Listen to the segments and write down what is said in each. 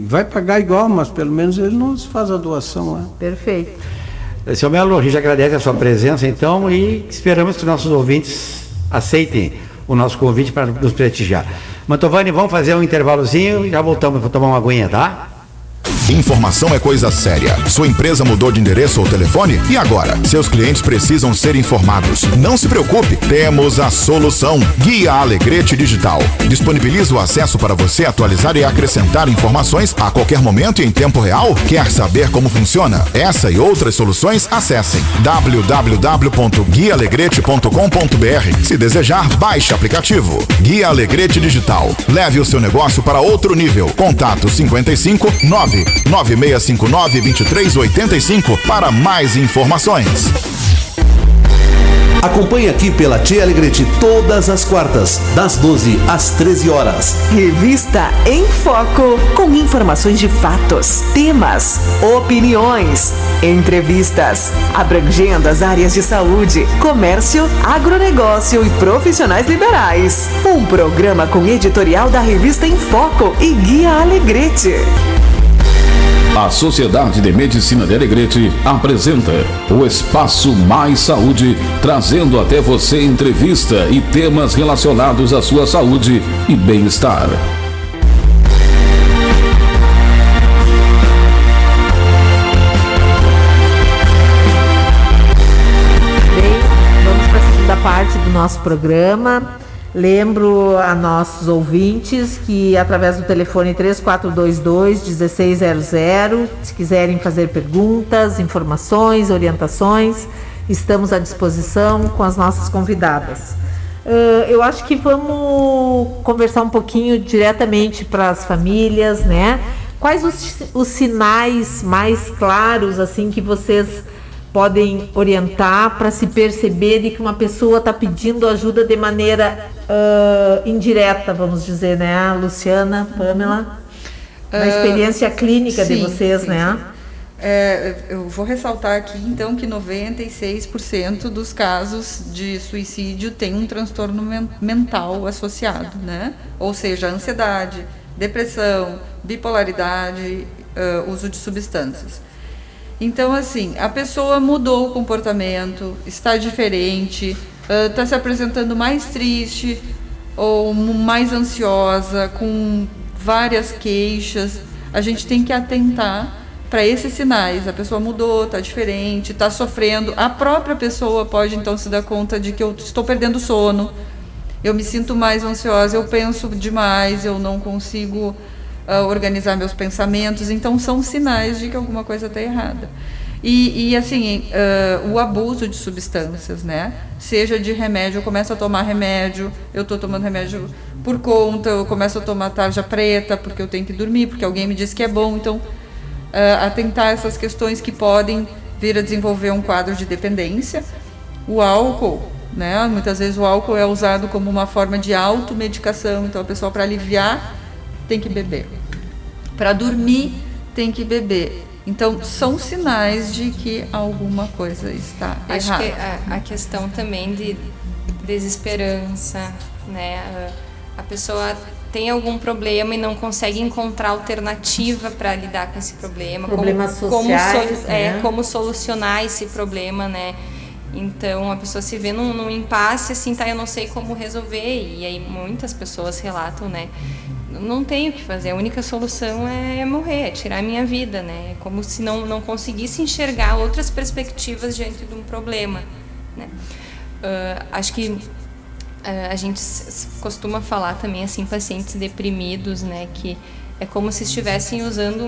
vai pagar igual, mas pelo menos ele nos faz a doação lá. Perfeito. Seu Melo, a gente agradece a sua presença, então, e esperamos que nossos ouvintes aceitem o nosso convite para nos prestigiar. Mantovani, vamos fazer um intervalozinho e já voltamos para tomar uma aguinha, tá? Informação é coisa séria. Sua empresa mudou de endereço ou telefone? E agora? Seus clientes precisam ser informados. Não se preocupe, temos a solução. Guia Alegrete Digital. Disponibiliza o acesso para você atualizar e acrescentar informações a qualquer momento e em tempo real? Quer saber como funciona? Essa e outras soluções, acessem www.guialegrete.com.br. Se desejar, baixe o aplicativo. Guia Alegrete Digital. Leve o seu negócio para outro nível. Contato 55 99659-2385 para mais informações. Acompanhe aqui pela Tia Alegrete todas as quartas, das 12 às 13 horas. Revista em Foco, com informações de fatos, temas, opiniões, entrevistas, abrangendo as áreas de saúde, comércio, agronegócio e profissionais liberais. Um programa com editorial da Revista em Foco e Guia Alegrete. A Sociedade de Medicina de Alegrete apresenta o Espaço Mais Saúde, trazendo até você entrevista e temas relacionados à sua saúde e bem-estar. Bem, vamos para a segunda parte do nosso programa. Lembro a nossos ouvintes que através do telefone 3422-1600, se quiserem fazer perguntas, informações, orientações, estamos à disposição com as nossas convidadas. Eu acho que vamos conversar um pouquinho diretamente para as famílias, né? Quais os sinais mais claros assim que vocês podem orientar para se perceber de que uma pessoa está pedindo ajuda de maneira indireta, vamos dizer, né, Luciana, Pamela? Na experiência clínica de vocês, sim, né? Eu vou ressaltar aqui, então, que 96% dos casos de suicídio tem um transtorno mental associado, né? Ou seja, ansiedade, depressão, bipolaridade, uso de substâncias. Então, assim, a pessoa mudou o comportamento, está diferente, está se apresentando mais triste ou mais ansiosa, com várias queixas. A gente tem que atentar para esses sinais. A pessoa mudou, está diferente, está sofrendo. A própria pessoa pode, então, se dar conta de que eu estou perdendo sono, eu me sinto mais ansiosa, eu penso demais, eu não consigo organizar meus pensamentos. Então são sinais de que alguma coisa está errada. E assim, o abuso de substâncias, né? Seja de remédio, eu começo a tomar remédio, eu estou tomando remédio por conta, eu começo a tomar tarja preta porque eu tenho que dormir, porque alguém me disse que é bom. Então, atentar essas questões que podem vir a desenvolver um quadro de dependência. O álcool, né? Muitas vezes o álcool é usado como uma forma de automedicação. Então a pessoa, para aliviar, tem que beber. Para dormir, tem que beber. Então, são sinais de que alguma coisa está errada. Acho que a questão também de desesperança, né? A pessoa tem algum problema e não consegue encontrar alternativa para lidar com esse problema. Problemas sociais, né? Como solucionar esse problema, né? Então, a pessoa se vê num impasse, assim, tá, eu não sei como resolver. E aí muitas pessoas relatam, né? Não tenho o que fazer, a única solução é morrer, é tirar a minha vida, né? É como se não conseguisse enxergar outras perspectivas diante de um problema, né? Acho que a gente costuma falar também, assim, pacientes deprimidos, né? Que é como se estivessem usando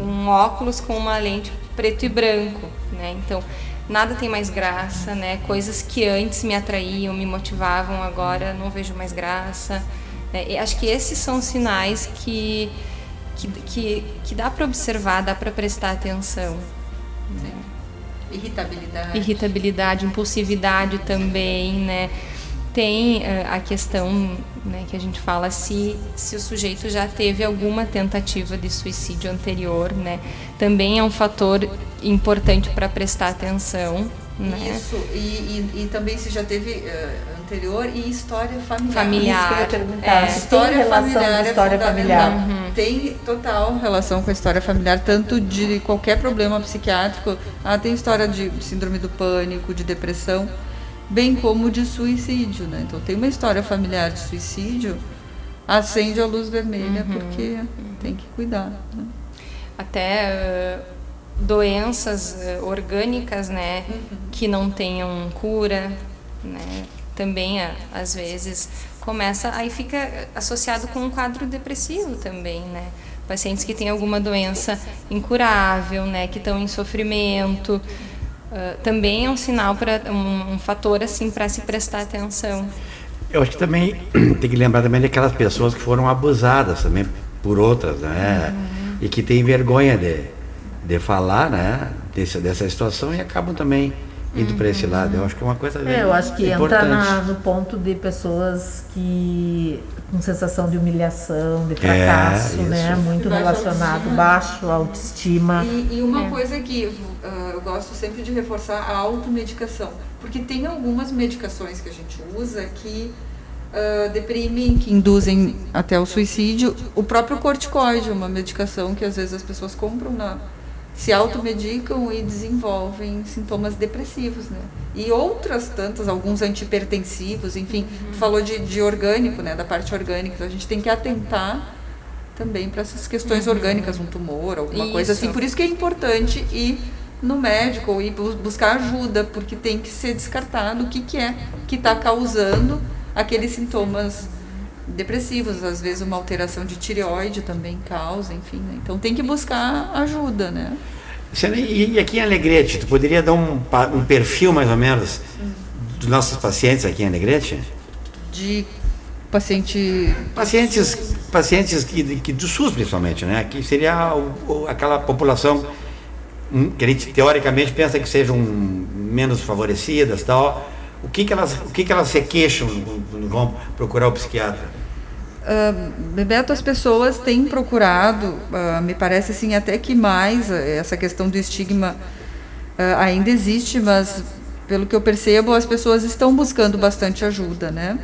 um óculos com uma lente preto e branco, né? Então, nada tem mais graça, né? Coisas que antes me atraíam, me motivavam, agora não vejo mais graça. Acho que esses são sinais que dá para observar, dá para prestar atenção. Né? Irritabilidade, impulsividade também, né? Tem a questão, né, que a gente fala se o sujeito já teve alguma tentativa de suicídio anterior, né? Também é um fator importante para prestar atenção. Né? Isso, e também se já teve anterior e história familiar. Isso que eu ia perguntar. História familiar é fundamental. Uhum. tem total relação com a história familiar, tanto de qualquer problema psiquiátrico, tem história de síndrome do pânico, de depressão, bem como de suicídio, né? Então tem uma história familiar de suicídio, acende a luz vermelha, porque tem que cuidar, né? Até doenças orgânicas, né, que não tenham cura, né, também às vezes começa, aí fica associado com um quadro depressivo também, né? Pacientes que têm alguma doença incurável, né, que estão em sofrimento, também é um sinal, um fator assim para se prestar atenção. Eu acho que também tem que lembrar também daquelas pessoas que foram abusadas também por outras, né? E que têm vergonha de falar, né, dessa situação e acabam também indo para esse lado. Eu acho que é uma coisa bem eu acho que importante. entra no ponto de pessoas que com sensação de humilhação, de fracasso, né, muito relacionado, baixo autoestima. E uma coisa que eu gosto sempre de reforçar, a automedicação, porque tem algumas medicações que a gente usa que deprimem, que induzem até o suicídio. O próprio corticoide é uma medicação que às vezes as pessoas compram, se automedicam e desenvolvem sintomas depressivos, né? E outras tantas, alguns antihipertensivos, enfim, falou de orgânico, né, da parte orgânica, então a gente tem que atentar também para essas questões orgânicas, um tumor, alguma coisa assim. Por isso que é importante ir no médico ou ir buscar ajuda, porque tem que ser descartado o que é que está causando aqueles sintomas depressivos. Às vezes uma alteração de tireoide também causa, enfim, né? Então tem que buscar ajuda, né? E aqui em Alegrete, tu poderia dar um perfil mais ou menos dos nossos pacientes aqui em Alegrete? De pacientes que do SUS principalmente, né? Que seria aquela população que a gente teoricamente pensa que sejam menos favorecidas, tal. O que elas se queixam quando vão procurar o psiquiatra? Bebeto, as pessoas têm procurado, me parece assim, até que mais, essa questão do estigma ainda existe, mas pelo que eu percebo, as pessoas estão buscando bastante ajuda, né?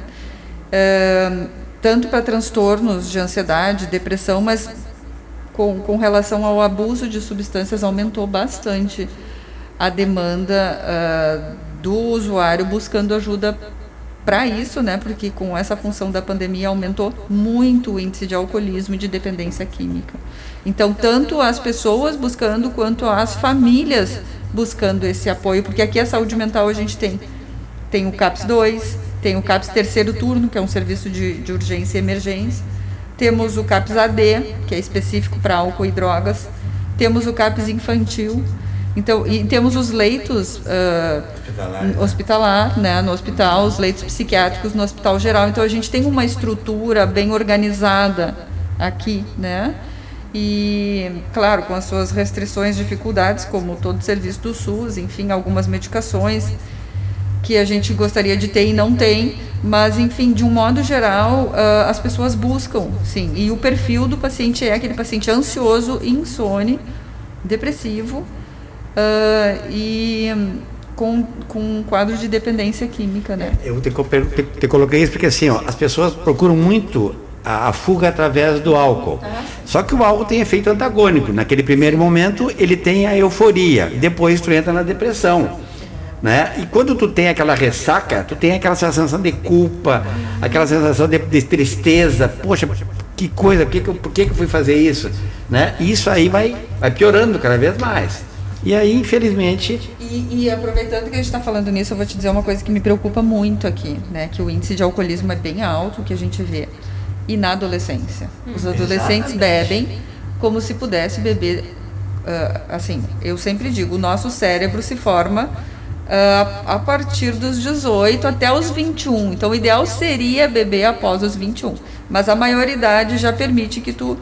Tanto para transtornos de ansiedade, depressão, mas com relação ao abuso de substâncias aumentou bastante a demanda do usuário buscando ajuda para isso, né? Porque com essa função da pandemia aumentou muito o índice de alcoolismo e de dependência química. Então, tanto as pessoas buscando quanto as famílias buscando esse apoio, porque aqui a saúde mental a gente tem o CAPS 2, tem o CAPS terceiro turno, que é um serviço de urgência e emergência, temos o CAPS AD, que é específico para álcool e drogas, temos o CAPS infantil. Então, e temos os leitos hospitalar, né, no hospital, os leitos psiquiátricos no hospital geral. Então, a gente tem uma estrutura bem organizada aqui, né? E, claro, com as suas restrições, dificuldades, como todo serviço do SUS, enfim, algumas medicações que a gente gostaria de ter e não tem, mas, enfim, de um modo geral, as pessoas buscam, sim. E o perfil do paciente é aquele paciente ansioso, insone, depressivo, e com um quadro de dependência química, né? Eu te coloquei isso porque assim, as pessoas procuram muito a fuga através do álcool. Só que o álcool tem efeito antagônico. Naquele primeiro momento ele tem a euforia, depois tu entra na depressão, né? E quando tu tem aquela ressaca, tu tem aquela sensação de culpa, aquela sensação de tristeza. Poxa, que coisa, por que eu fui fazer isso, né? E isso aí vai piorando cada vez mais. E aí, infelizmente... E aproveitando que a gente está falando nisso, eu vou te dizer uma coisa que me preocupa muito aqui, né? Que o índice de alcoolismo é bem alto, que a gente vê. E na adolescência. Os adolescentes bebem como se pudesse beber... assim, eu sempre digo, o nosso cérebro se forma a partir dos 18 até os 21. Então, o ideal seria beber após os 21. Mas a maioridade já permite que tu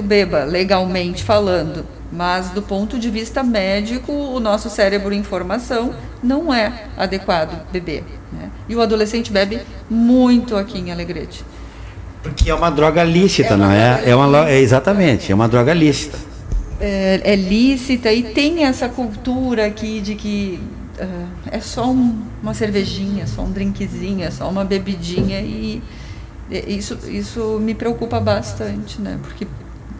beba, legalmente falando. Mas, do ponto de vista médico, o nosso cérebro em formação não é adequado beber, né? E o adolescente bebe muito aqui em Alegrete. Porque é uma droga lícita, não é? Exatamente, é uma droga lícita. É lícita e tem essa cultura aqui de que é só uma cervejinha, só um drinkzinho, é só uma bebidinha Isso me preocupa bastante, né? Porque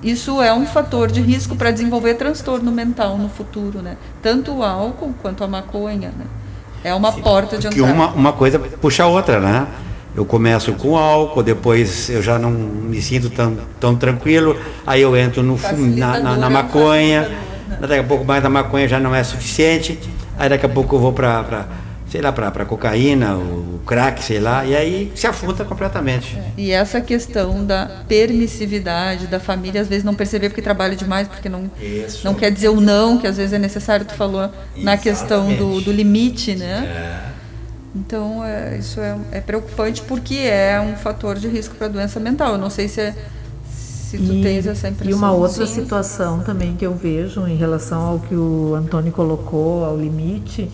isso é um fator de risco para desenvolver transtorno mental no futuro, né? Tanto o álcool quanto a maconha, né? É uma porta de entrada. Uma coisa puxa a outra, né? Eu começo com álcool, depois eu já não me sinto tão tranquilo, aí eu entro na maconha, daqui a pouco mais da maconha já não é suficiente, aí daqui a pouco eu vou para cocaína, o crack, sei lá, e aí se afunda completamente. E essa questão da permissividade da família, às vezes não perceber porque trabalha demais, porque não quer dizer o não, que às vezes é necessário, tu falou na questão do limite, né? Então, isso é preocupante porque é um fator de risco para doença mental. Eu não sei se tu tens essa impressão. E uma outra situação também que eu vejo em relação ao que o Antônio colocou, ao limite,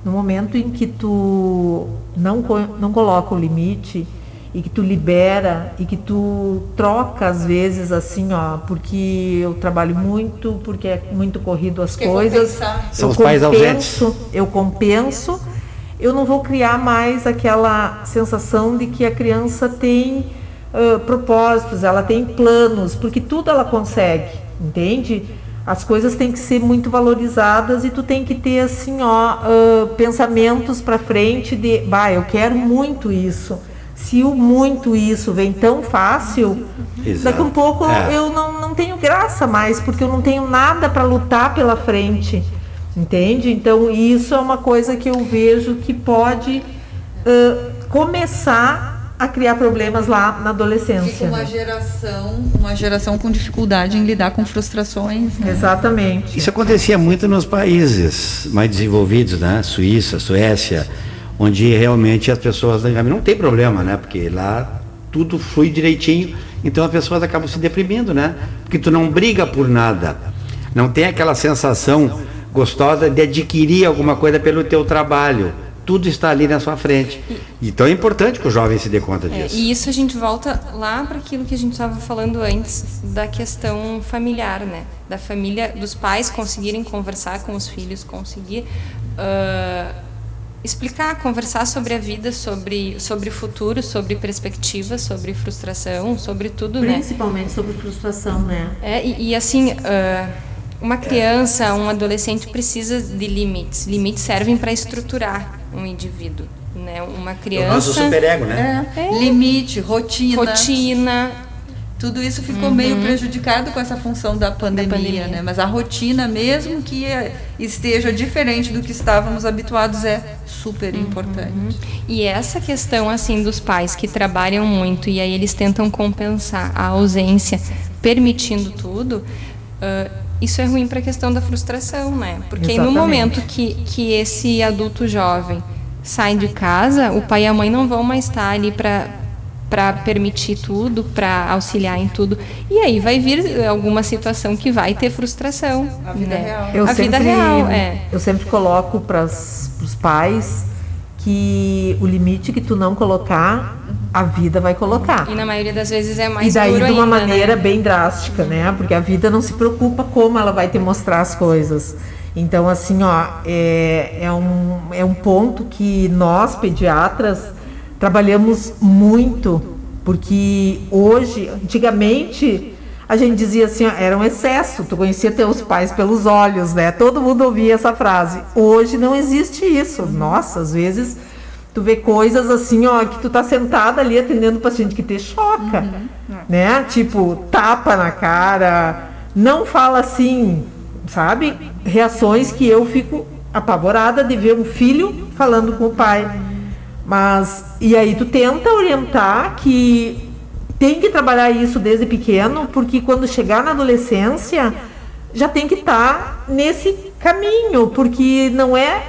no momento em que tu não coloca o limite e que tu libera e que tu troca às vezes assim, porque eu trabalho muito, porque é muito corrido as coisas, são os pais ausentes. Eu compenso, eu não vou criar mais aquela sensação de que a criança tem propósitos, ela tem planos, porque tudo ela consegue, entende? As coisas têm que ser muito valorizadas e tu tem que ter assim, pensamentos para frente de, eu quero muito isso. Se o muito isso vem tão fácil, daqui a um pouco eu não tenho graça mais, porque eu não tenho nada para lutar pela frente, entende? Então isso é uma coisa que eu vejo que pode começar a criar problemas lá na adolescência. Fica uma geração com dificuldade em lidar com frustrações. Né? Exatamente. Isso acontecia muito nos países mais desenvolvidos, né? Suíça, Suécia, onde realmente as pessoas não tem problema, né? Porque lá tudo flui direitinho, então as pessoas acabam se deprimindo, né? Porque tu não briga por nada, não tem aquela sensação gostosa de adquirir alguma coisa pelo teu trabalho. Tudo está ali na sua frente. Então é importante que o jovem se dê conta disso. E isso a gente volta lá para aquilo que a gente estava falando antes da questão familiar, né? Da família, dos pais conseguirem conversar com os filhos, conseguir explicar, conversar sobre a vida, sobre o futuro, sobre perspectivas, sobre frustração, sobre tudo, né? Principalmente sobre frustração, né? E assim, uma criança, um adolescente precisa de limites. Limites servem para estruturar um indivíduo, né? Uma criança... O nosso superego, né? Limite, rotina. Tudo isso ficou meio prejudicado com essa função da pandemia, né? Mas a rotina, mesmo que esteja diferente do que estávamos habituados, é super importante. E essa questão, assim, dos pais que trabalham muito e aí eles tentam compensar a ausência, permitindo tudo... isso é ruim para a questão da frustração, né? Porque no momento que esse adulto jovem sai de casa, o pai e a mãe não vão mais estar ali para permitir tudo, para auxiliar em tudo. E aí vai vir alguma situação que vai ter frustração. A vida real. Eu sempre coloco para os pais que o limite que tu não colocar, a vida vai colocar. E na maioria das vezes é mais duro ainda. E daí de uma maneira, né? Bem drástica, né? Porque a vida não se preocupa como ela vai te mostrar as coisas. Então, assim, é um ponto que nós, pediatras, trabalhamos muito, porque hoje, antigamente, a gente dizia assim, era um excesso, tu conhecia teus pais pelos olhos, né? Todo mundo ouvia essa frase. Hoje não existe isso. Nossa, às vezes tu vê coisas assim, que tu tá sentada ali atendendo o paciente que te choca, né? Tipo, tapa na cara, não fala assim, sabe? Reações que eu fico apavorada de ver um filho falando com o pai. E aí tu tenta orientar que tem que trabalhar isso desde pequeno, porque quando chegar na adolescência, já tem que estar nesse caminho, porque não é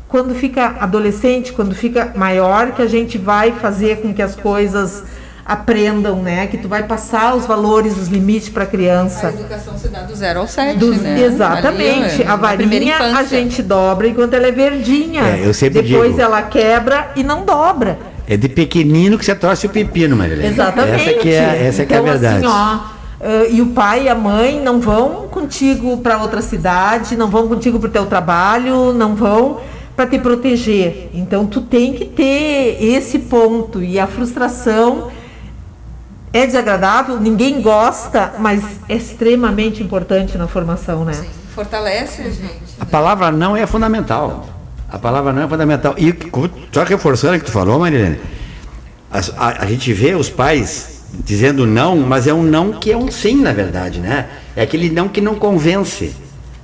quando fica adolescente, quando fica maior, que a gente vai fazer com que as coisas aprendam, né? Que tu vai passar os valores, os limites para a criança. A educação se dá do 0 ao 7, né? Exatamente. A varinha a gente dobra enquanto ela é verdinha. Eu sempre Depois digo, ela quebra e não dobra. É de pequenino que você torce o pepino, Marilene. Exatamente. Essa que é a verdade. Assim, e o pai e a mãe não vão contigo para outra cidade, não vão contigo para o teu trabalho, não vão para te proteger. Então tu tem que ter esse ponto, e a frustração é desagradável, ninguém gosta, mas é extremamente importante na formação, né? Sim, fortalece a gente. A palavra não é fundamental. A palavra não é fundamental. E só reforçando o que tu falou, Marilene, a gente vê os pais dizendo não, mas é um não que é um sim, na verdade, né? É aquele não que não convence,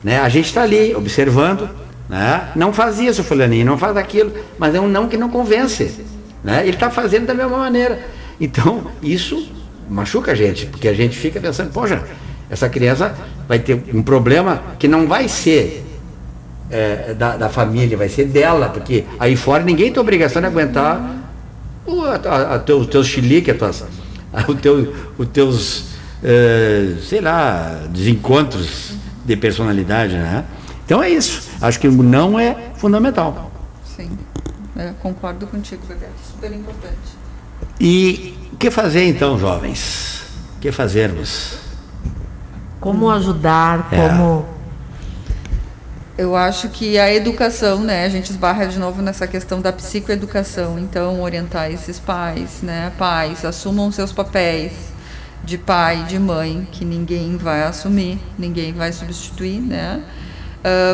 né? A gente está ali observando, né? Não faz isso, fulaninho, não faz aquilo, mas é um não que não convence, né? Ele está fazendo da mesma maneira. Então, isso machuca a gente, porque a gente fica pensando, poxa, essa criança vai ter um problema que não vai ser da família, vai ser dela, porque aí fora ninguém tem obrigação de aguentar o teu chilique, os teus, sei lá, desencontros de personalidade, né? Então é isso. Acho que o não é fundamental. Sim, concordo contigo, Bebeto, super importante. E o que fazer então, jovens? O que fazermos? Como ajudar, como... Eu acho que a educação, né, a gente esbarra de novo nessa questão da psicoeducação, então orientar esses pais, né, pais, assumam seus papéis de pai, de mãe, que ninguém vai assumir, ninguém vai substituir, né,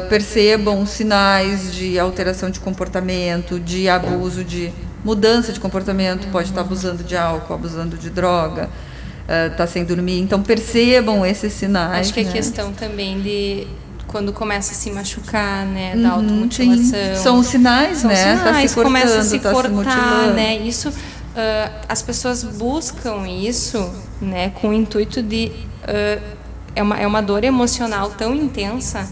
percebam sinais de alteração de comportamento, de abuso, de mudança de comportamento, pode estar abusando de álcool, abusando de droga, está sem dormir, então percebam esses sinais. Acho que né? a questão também de quando começa a se machucar, né, da automutilação. São os sinais, são né? Sinais, tá se cortando, começa a se tá cortar, se né? Isso, as pessoas buscam isso, né, com o intuito de é uma dor emocional tão intensa,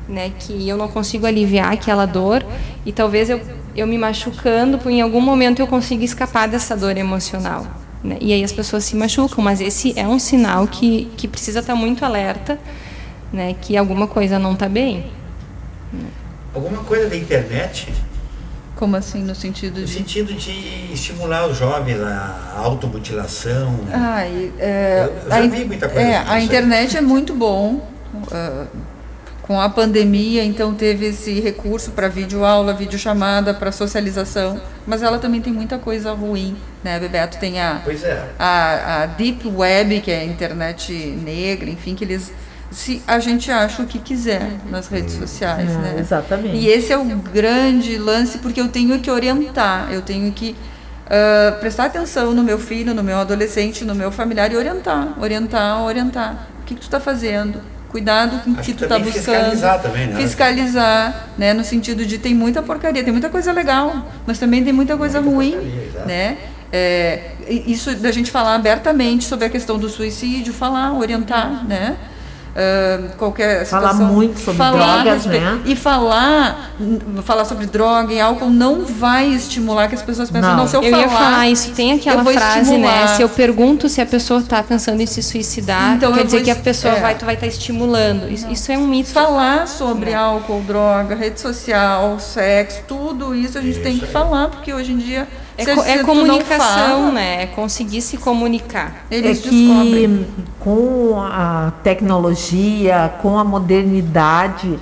né, que eu não consigo aliviar aquela dor e talvez eu me machucando, em algum momento eu consiga escapar dessa dor emocional, né? E aí as pessoas se machucam, mas esse é um sinal que precisa estar muito alerta, né, que alguma coisa não está bem. Alguma coisa da internet? Como assim, no sentido No de... sentido de estimular os jovens à automutilação. Eu já vi muita coisa. A internet é muito bom. Com a pandemia, então teve esse recurso para videoaula, videochamada, para socialização, mas ela também tem muita coisa ruim, né, Bebeto? Tem a Deep Web, que é a internet negra, enfim, que eles... a gente acha o que quiser nas redes sociais, né? Exatamente. E esse é o grande lance, porque eu tenho que orientar, eu tenho que prestar atenção no meu filho, no meu adolescente, no meu familiar e orientar. O que tu está fazendo? Cuidado com o que tu está buscando. Fiscalizar também, né? Fiscalizar, né? No sentido de tem muita porcaria, tem muita coisa legal, mas também tem muita coisa ruim, né? Isso da gente falar abertamente sobre a questão do suicídio, orientar, né? Qualquer situação, falar muito sobre drogas, né? E falar sobre droga e álcool não vai estimular que as pessoas pensem, não, se eu ia falar isso, tem aquela frase, estimular. né? Se eu pergunto se a pessoa está pensando em se suicidar, então quer dizer que a pessoa vai estar estimulando. Isso é um mito. Falar sobre álcool, droga, rede social, sexo, tudo isso a gente tem que falar, porque hoje em dia é comunicação, né? É conseguir se comunicar. Eles descobrem. Com a tecnologia, com a modernidade,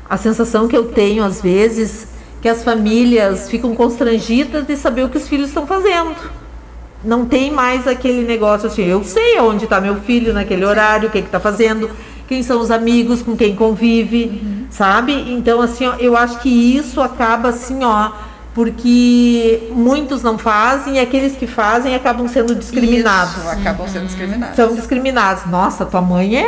a sensação que eu tenho às vezes que as famílias ficam constrangidas de saber o que os filhos estão fazendo. Não tem mais aquele negócio assim, eu sei onde está meu filho naquele horário, o que está fazendo, quem são os amigos, com quem convive, sabe? Então, assim, ó, eu acho que isso acaba assim, porque muitos não fazem e aqueles que fazem acabam sendo discriminados. Isso, acabam sendo discriminados. São discriminados. Nossa, tua mãe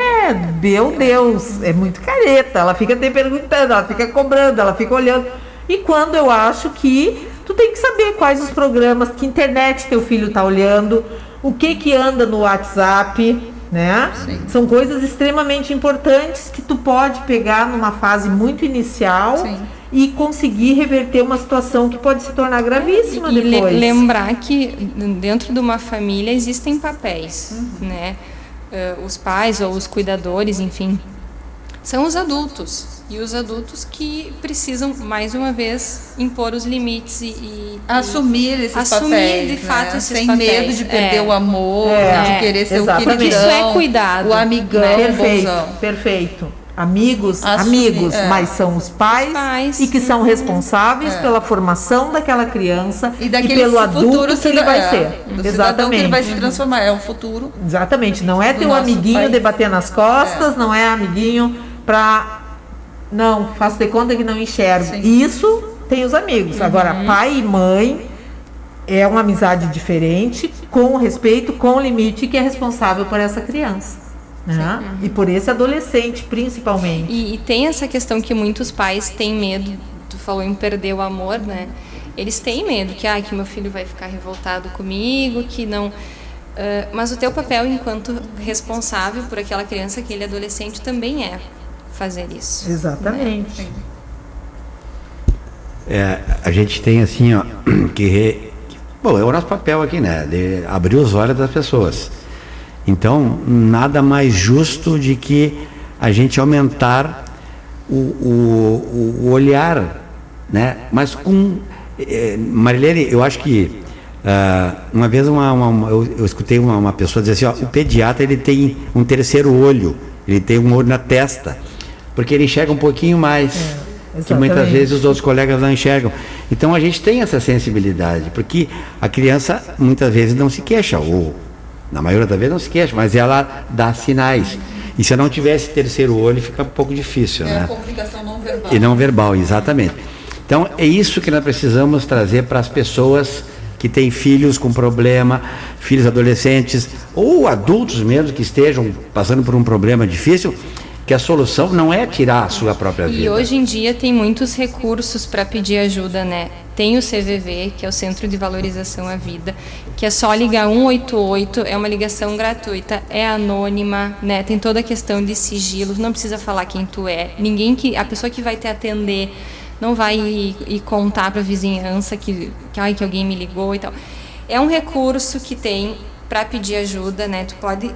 meu Deus, é muito careta. Ela fica te perguntando, ela fica cobrando, ela fica olhando. E quando eu acho que tu tem que saber quais os programas, que internet teu filho está olhando, o que anda no WhatsApp, né? Sim. São coisas extremamente importantes que tu pode pegar numa fase muito inicial. Sim. E conseguir reverter uma situação que pode se tornar gravíssima e depois. Lembrar que dentro de uma família existem papéis, né? Os pais ou os cuidadores, enfim, são os adultos. E os adultos que precisam, mais uma vez, impor os limites e assumir esses papéis, de fato, né? esses sem papéis. medo de perder o amor, de querer ser exatamente. o queridão, isso é cuidado, o amigão, perfeito, bonzão. perfeito. amigos, mas são os pais e que são responsáveis pela formação daquela criança e pelo adulto que ele vai ser. Exatamente. Que ele vai se transformar, é o futuro. Exatamente, não é teu amiguinho de bater nas costas, não é amiguinho para... Não, faço de conta que não enxergo. Sim. Isso tem os amigos. Agora, pai e mãe é uma amizade diferente, com respeito, com limite, que é responsável por essa criança. Né? E por esse adolescente, principalmente. E tem essa questão que muitos pais têm medo, tu falou em perder o amor, né? Eles têm medo que meu filho vai ficar revoltado comigo, que não... mas o teu papel enquanto responsável por aquela criança, aquele adolescente, também é fazer isso. Exatamente. Né? A gente tem assim, ó, bom, é o nosso papel aqui, né? De abrir os olhos das pessoas. Então, nada mais justo de que a gente aumentar o olhar, né? Mas com... Marilene, eu acho que uma vez eu escutei uma pessoa dizer assim, ó, o pediatra ele tem um terceiro olho, ele tem um olho na testa, porque ele enxerga um pouquinho mais, que muitas vezes os outros colegas não enxergam. Então a gente tem essa sensibilidade, porque a criança muitas vezes não se queixa, ou na maioria das vezes não se queixa, mas ela dá sinais. E se eu não tivesse terceiro olho, fica um pouco difícil, né? A comunicação não verbal. E não verbal, exatamente. Então, é isso que nós precisamos trazer para as pessoas que têm filhos com problema, filhos adolescentes, ou adultos mesmo que estejam passando por um problema difícil, que a solução não é tirar a sua própria vida. E hoje em dia tem muitos recursos para pedir ajuda, né? Tem o CVV, que é o Centro de Valorização à Vida, que é só ligar 188, é uma ligação gratuita, é anônima, né? Tem toda a questão de sigilo, não precisa falar quem tu é, a pessoa que vai te atender não vai ir contar para a vizinhança que alguém me ligou e tal. É um recurso que tem para pedir ajuda, né? Tu pode...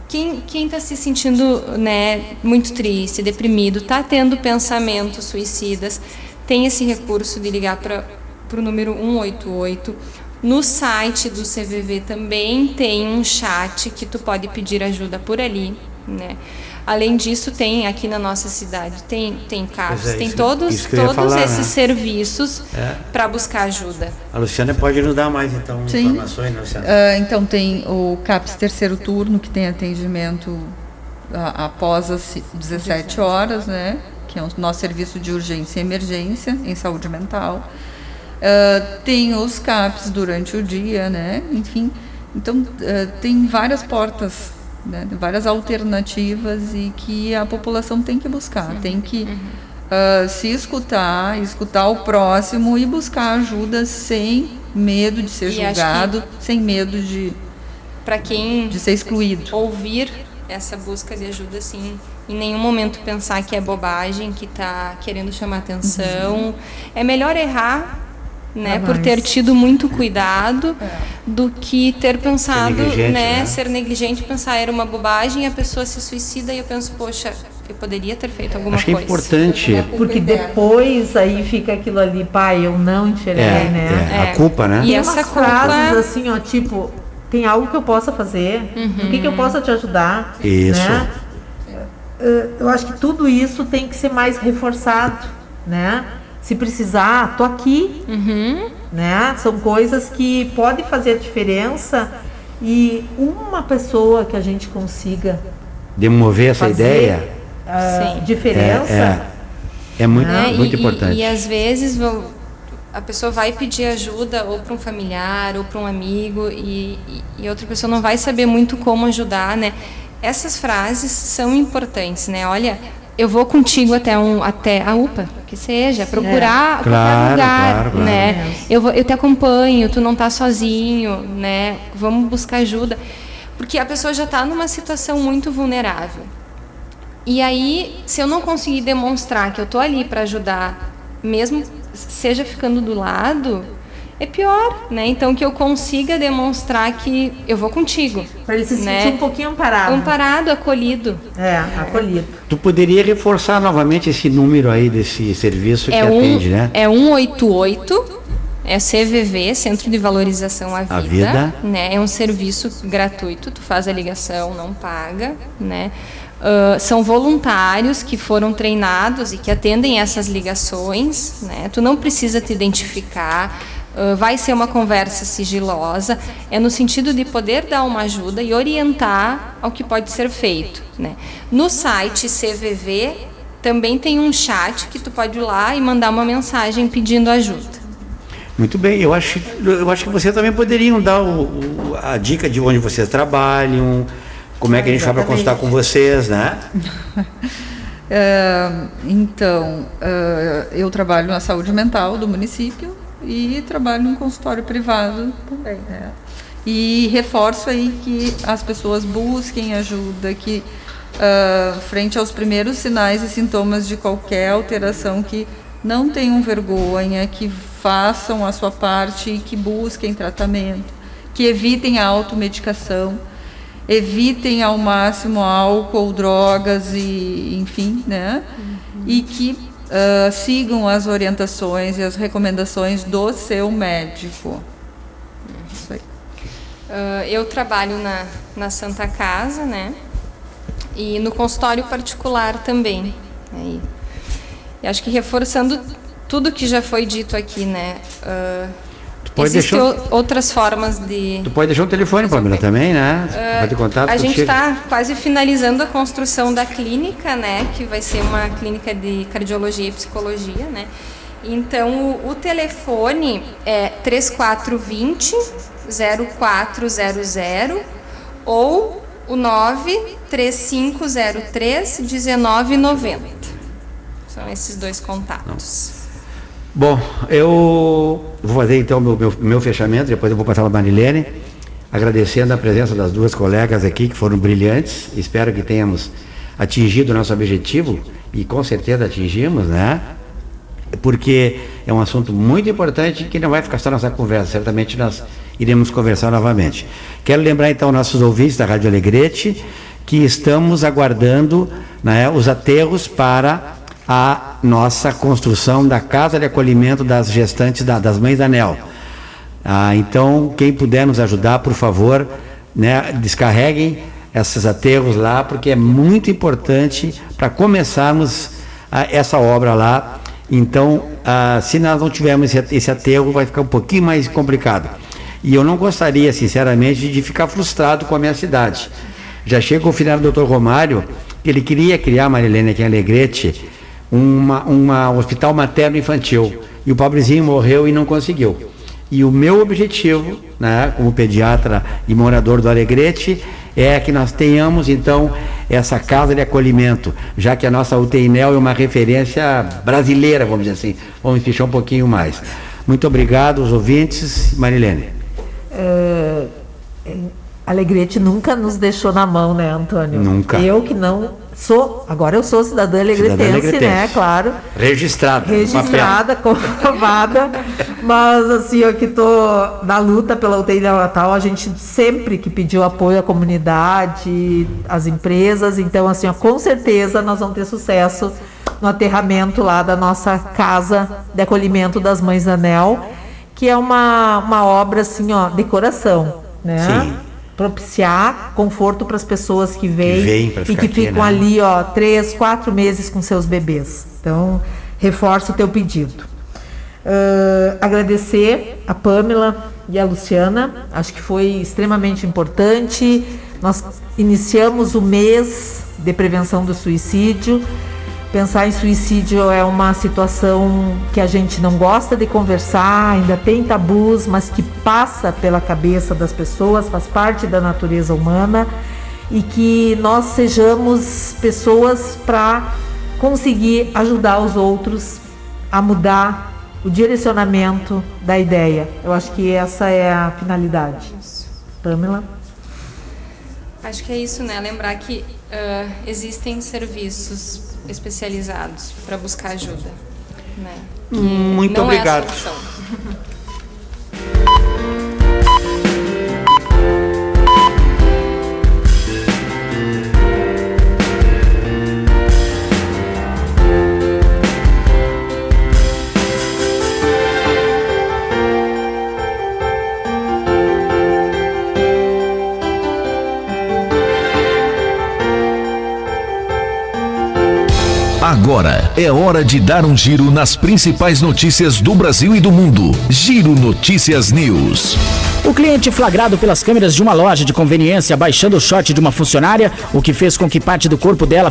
Quem está se sentindo, né, muito triste, deprimido, está tendo pensamentos suicidas, tem esse recurso de ligar para o número 188. No site do CVV também tem um chat que tu pode pedir ajuda por ali, né? Além disso, tem aqui na nossa cidade, tem CAPS, tem todos esses serviços para buscar ajuda. A Luciana pode nos dar mais, então, informações, né, Luciana? Então, tem o CAPS terceiro turno, que tem atendimento após as 17 horas, né? Que é o nosso serviço de urgência e emergência em saúde mental. Tem os CAPS durante o dia, né? Enfim, então, tem várias portas, né, várias alternativas e que a população tem que buscar, tem que se escutar o próximo e buscar ajuda sem medo de ser julgado, sem medo de ser excluído. Ouvir essa busca de ajuda, assim, em nenhum momento pensar que é bobagem, que está querendo chamar atenção. É melhor errar, né, por ter tido muito cuidado, do que ter pensado, ser negligente, pensar era uma bobagem e a pessoa se suicida e eu penso, poxa, eu poderia ter feito alguma coisa. Acho que é importante. Porque depois aí fica aquilo ali, pai, eu não enxerguei, né? A culpa, né? E tem essas frases assim, ó, tipo, tem algo que eu possa fazer, o que eu possa te ajudar? Isso. Né? Eu acho que tudo isso tem que ser mais reforçado, né? Se precisar, tô aqui, né? São coisas que podem fazer a diferença e uma pessoa que a gente consiga demover essa ideia, diferença, é muito importante. E às vezes a pessoa vai pedir ajuda ou para um familiar ou para um amigo e outra pessoa não vai saber muito como ajudar, né? Essas frases são importantes, né? Olha, eu vou contigo até a UPA, que seja, procurar qualquer lugar, claro. Né? Eu te acompanho, tu não tá sozinho, né? Vamos buscar ajuda. Porque a pessoa já está numa situação muito vulnerável. E aí, se eu não conseguir demonstrar que eu tô ali para ajudar, mesmo seja ficando do lado, é pior, né? Então, que eu consiga demonstrar que eu vou contigo. Para ele se sentir um pouquinho amparado. Amparado, acolhido. Acolhido. Tu poderia reforçar novamente esse número aí desse serviço que atende, né? É 188, é CVV, Centro de Valorização à Vida. Né? É um serviço gratuito, tu faz a ligação, não paga, né? São voluntários que foram treinados e que atendem essas ligações, né? Tu não precisa te identificar, vai ser uma conversa sigilosa, é no sentido de poder dar uma ajuda e orientar ao que pode ser feito, né? No site CVV também tem um chat que tu pode ir lá e mandar uma mensagem pedindo ajuda. Muito bem, eu acho que vocês também poderiam dar a dica de onde vocês trabalham, como é que a gente vai para consultar com vocês, né? Então, eu trabalho na saúde mental do município e trabalho num consultório privado também, né? E reforço aí que as pessoas busquem ajuda, que frente aos primeiros sinais e sintomas de qualquer alteração, que não tenham vergonha, que façam a sua parte e que busquem tratamento, que evitem a automedicação, evitem ao máximo álcool, drogas e enfim, né? E que sigam as orientações e as recomendações do seu médico. Isso aí. Eu trabalho na Santa Casa, né? E no consultório particular também. Né? E acho que reforçando tudo que já foi dito aqui, né? Existem outras formas de... Tu pode deixar um telefone, Pamela, também, né? Vai ter contato a gente contigo. está quase finalizando a construção da clínica, né? Que vai ser uma clínica de cardiologia e psicologia, né? Então, o telefone é 3420-0400 ou o 93503-1990. São esses dois contatos. Bom, eu vou fazer então meu fechamento, depois eu vou passar para a Marilene, agradecendo a presença das duas colegas aqui, que foram brilhantes. Espero que tenhamos atingido o nosso objetivo, e com certeza atingimos, né? Porque é um assunto muito importante que não vai ficar só nessa conversa, certamente nós iremos conversar novamente. Quero lembrar então nossos ouvintes da Rádio Alegrete que estamos aguardando, né, os aterros para a nossa construção da casa de acolhimento das gestantes, das mães da ANEL. Então, quem puder nos ajudar, por favor, né, descarreguem esses aterros lá, porque é muito importante para começarmos essa obra lá. Então, se nós não tivermos esse aterro, vai ficar um pouquinho mais complicado. E eu não gostaria, sinceramente, de ficar frustrado com a minha cidade. Já chega o final do Dr. Romário, que ele queria criar, Marilene, aqui em Alegrete, um hospital materno-infantil. E o pobrezinho morreu e não conseguiu. E o meu objetivo, né, como pediatra e morador do Alegrete, é que nós tenhamos, então, essa casa de acolhimento, já que a nossa UTI-NEL é uma referência brasileira, vamos dizer assim. Vamos fechar um pouquinho mais. Muito obrigado aos ouvintes. Marilene. Alegrete nunca nos deixou na mão, né, Antônio? Nunca. Eu que não sou, agora eu sou cidadã alegretense, né, claro. Registrada, comprovada, mas assim, eu que estou na luta pela UTI neonatal, a gente sempre que pediu apoio à comunidade, às empresas, então assim, ó, com certeza nós vamos ter sucesso no aterramento lá da nossa casa de acolhimento das mães da ANEL, que é uma obra assim, ó, de coração, né? Sim. Propiciar conforto para as pessoas que vêm e que ficam aqui, né? ali, ó, 3, 4 meses com seus bebês. Então, reforço o teu pedido. Agradecer a Pamela e a Luciana, acho que foi extremamente importante. Nós iniciamos o mês de prevenção do suicídio. Pensar em suicídio é uma situação que a gente não gosta de conversar, ainda tem tabus, mas que passa pela cabeça das pessoas, faz parte da natureza humana, e que nós sejamos pessoas para conseguir ajudar os outros a mudar o direcionamento da ideia. Eu acho que essa é a finalidade. Pamela? Acho que é isso, né? Lembrar que existem serviços especializados para buscar ajuda, né? Muito não obrigado. É a solução. Agora é hora de dar um giro nas principais notícias do Brasil e do mundo. Giro Notícias News. O cliente flagrado pelas câmeras de uma loja de conveniência baixando o short de uma funcionária, o que fez com que parte do corpo dela